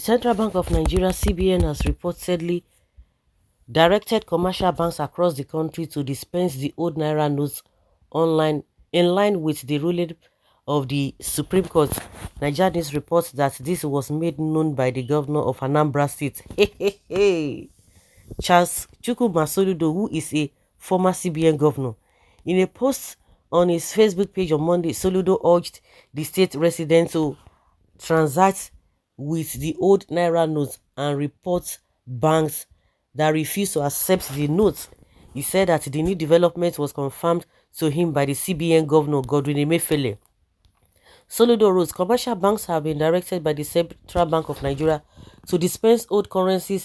Central Bank of Nigeria (CBN) has reportedly directed commercial banks across the country to dispense the old naira notes online in line with the ruling of the Supreme Court. Nigeria News reports that this was made known by the governor of Anambra State, Charles Chukwuma Soludo, who is a former CBN governor. In a post on his Facebook page on Monday, Soludo urged the state residents to transact with the old naira notes and report banks that refuse to accept the notes. He said that the new development was confirmed to him by the CBN governor Godwin Emefiele. Soludo wrote, commercial banks have been directed by the Central Bank of Nigeria to dispense old currency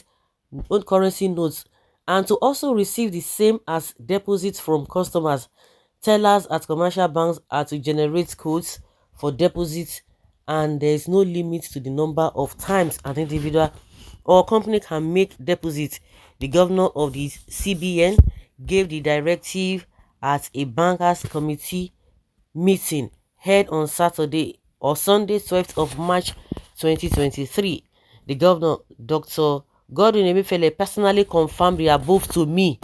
notes and to also receive the same as deposits from customers. Tellers at commercial banks are to generate codes for deposits, and there is no limit to the number of times an individual or company can make deposits. The governor of the CBN gave the directive at a bankers committee meeting held on Saturday or Sunday, 12th of March 2023. The governor, Dr. Godwin Emefiele, personally confirmed the above to me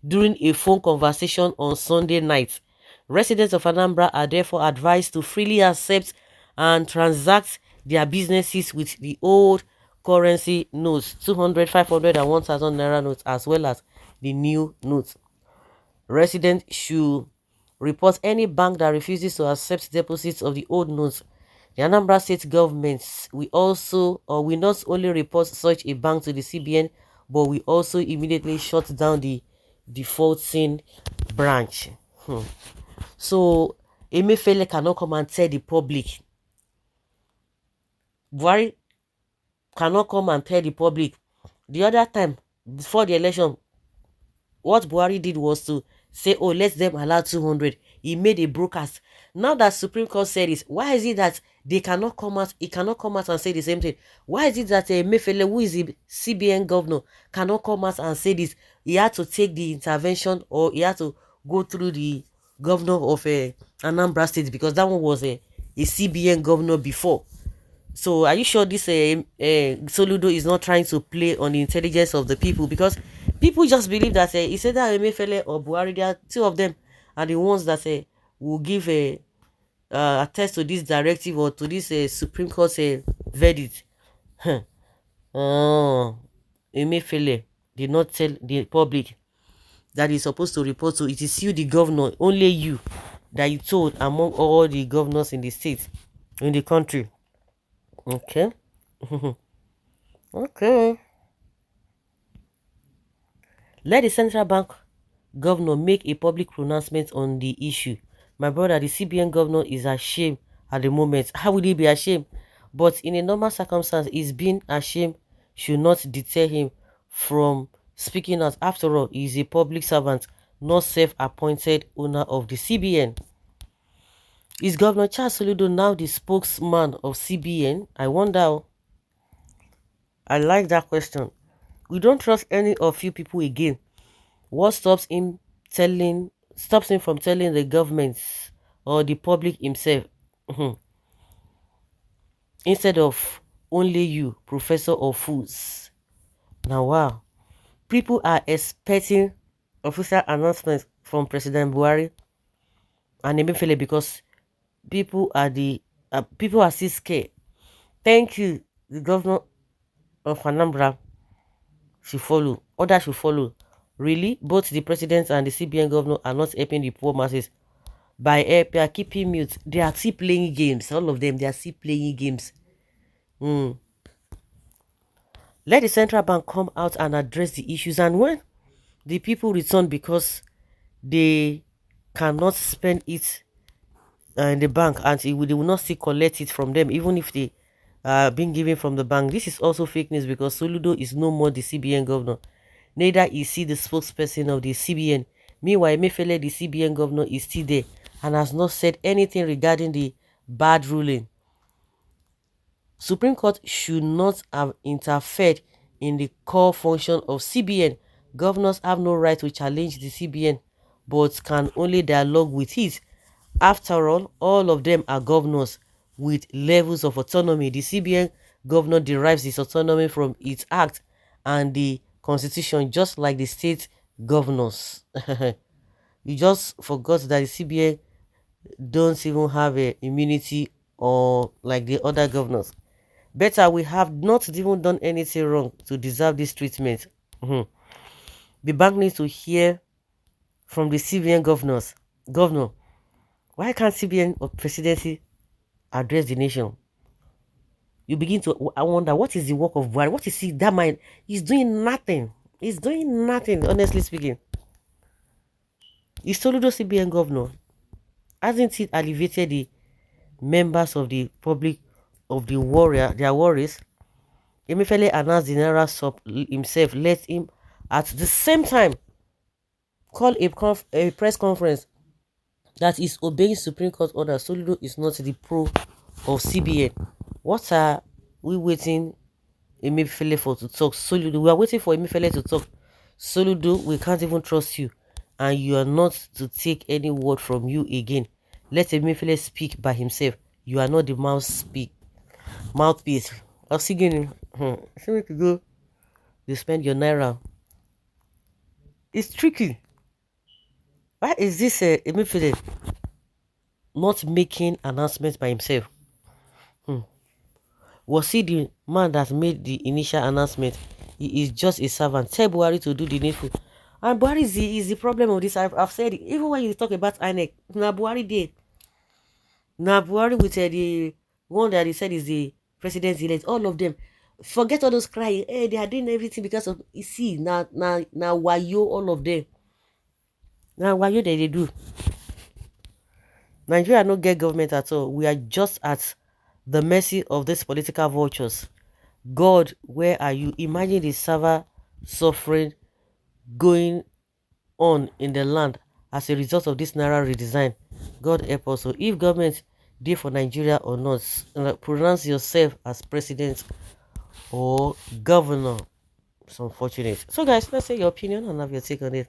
during a phone conversation on Sunday night. Residents of Anambra are therefore advised to freely accept and transact their businesses with the old currency notes, 200, 500 and 1000 naira notes, as well as the new notes. Residents should report any bank that refuses to accept deposits of the old notes. The Anambra State government we not only report such a bank to the CBN, but we also immediately shut down the defaulting branch. So Emefiele cannot come and tell the public. Buhari cannot come and tell the public. The other time, before the election, what Buhari did was to say, oh, let them allow 200. He made a broadcast. Now that Supreme Court said this, why is it that they cannot come out? He cannot come out and say the same thing. Why is it that Emefiele, who is the CBN governor, cannot come out and say this? He had to take the intervention, or he had to go through the governor of Anambra State, because that one was a CBN governor before. So are you sure this Soludo is not trying to play on the intelligence of the people? Because people just believe that he said that Emefiele or Buhari, there are two of them are the ones that will give a attest to this directive or to this Supreme Court verdict. Oh, Emefiele did not tell the public that he's supposed to report to. It is you, the governor, only you, that you told among all the governors in the state, in the country. Okay. Okay. Let the central bank governor make a public pronouncement on the issue. My brother, the CBN governor, is ashamed at the moment. How would he be ashamed? But in a normal circumstance, his being ashamed should not deter him from speaking out. After all, he is a public servant, not self-appointed owner of the CBN. Is Governor Charles Soludo now the spokesman of CBN? I wonder. I like that question. We don't trust any of you people again. What stops him from telling the government or the public himself? Instead of only you, professor of fools. Now wow. People are expecting official announcements from President Buhari and Emefiele, because people are still scared. Thank you. The governor of Anambra should follow. Others should follow. Really, both the president and the CBN governor are not helping the poor masses by keeping mute. They are still playing games. All of them, they are still playing games. Let the central bank come out and address the issues, and when the people return because they cannot spend it in the bank, and they will not still collect it from them, even if they are being given from the bank. This is also fake news, because Soludo is no more the CBN governor. Neither is he the spokesperson of the CBN. Meanwhile, Emefiele, the CBN governor, is still there and has not said anything regarding the bad ruling. Supreme Court should not have interfered in the core function of CBN. Governors have no right to challenge the CBN, but can only dialogue with it. After all of them are governors with levels of autonomy. The CBN governor derives its autonomy from its act and the constitution, just like the state governors. You just forgot that the CBN don't even have a immunity or like the other governors. Better, we have not even done anything wrong to deserve this treatment. Mhm. The bank needs to hear from the CBN governors. Governor, why can't CBN or presidency address the nation? You begin to I wonder, what is the work of Buhari? What is he, that mind? He's doing nothing. He's doing nothing, honestly speaking. Is Soludo CBN governor? Hasn't it alleviated the members of the public of the warrior, their worries? Emefiele announced the Naira sub himself, let him at the same time call a press conference that is obeying Supreme Court order. Soludo is not the pro of CBN. What are we waiting Emefiele for to talk? Soludo, we are waiting for Emefiele to talk. Soludo, we can't even trust you, and you are not to take any word from you again. Let Emefiele speak by himself. You are not the mouthpiece. I was singing. See me to go. You spend your naira. It's tricky. Why is this Emefiele not making announcements by himself? Was he the man that made the initial announcement? He is just a servant. Tell Buhari to do the needful. And Buhari is the problem of this. I've said it. Even when you talk about INEC, now Buhari did. Now Buhari with the one that he said is the president elect. All of them. Forget all those crying. Hey, they are doing everything because of, you see, now why you all of them. Now why you they do. Nigeria no get government at all. We are just at the mercy of these political vultures. God, where are you? Imagine the server suffering going on in the land as a result of this Naira redesign. God help us. So if government did for Nigeria or not, pronounce yourself as president or governor. It's unfortunate. So guys, let's say your opinion and have your take on it.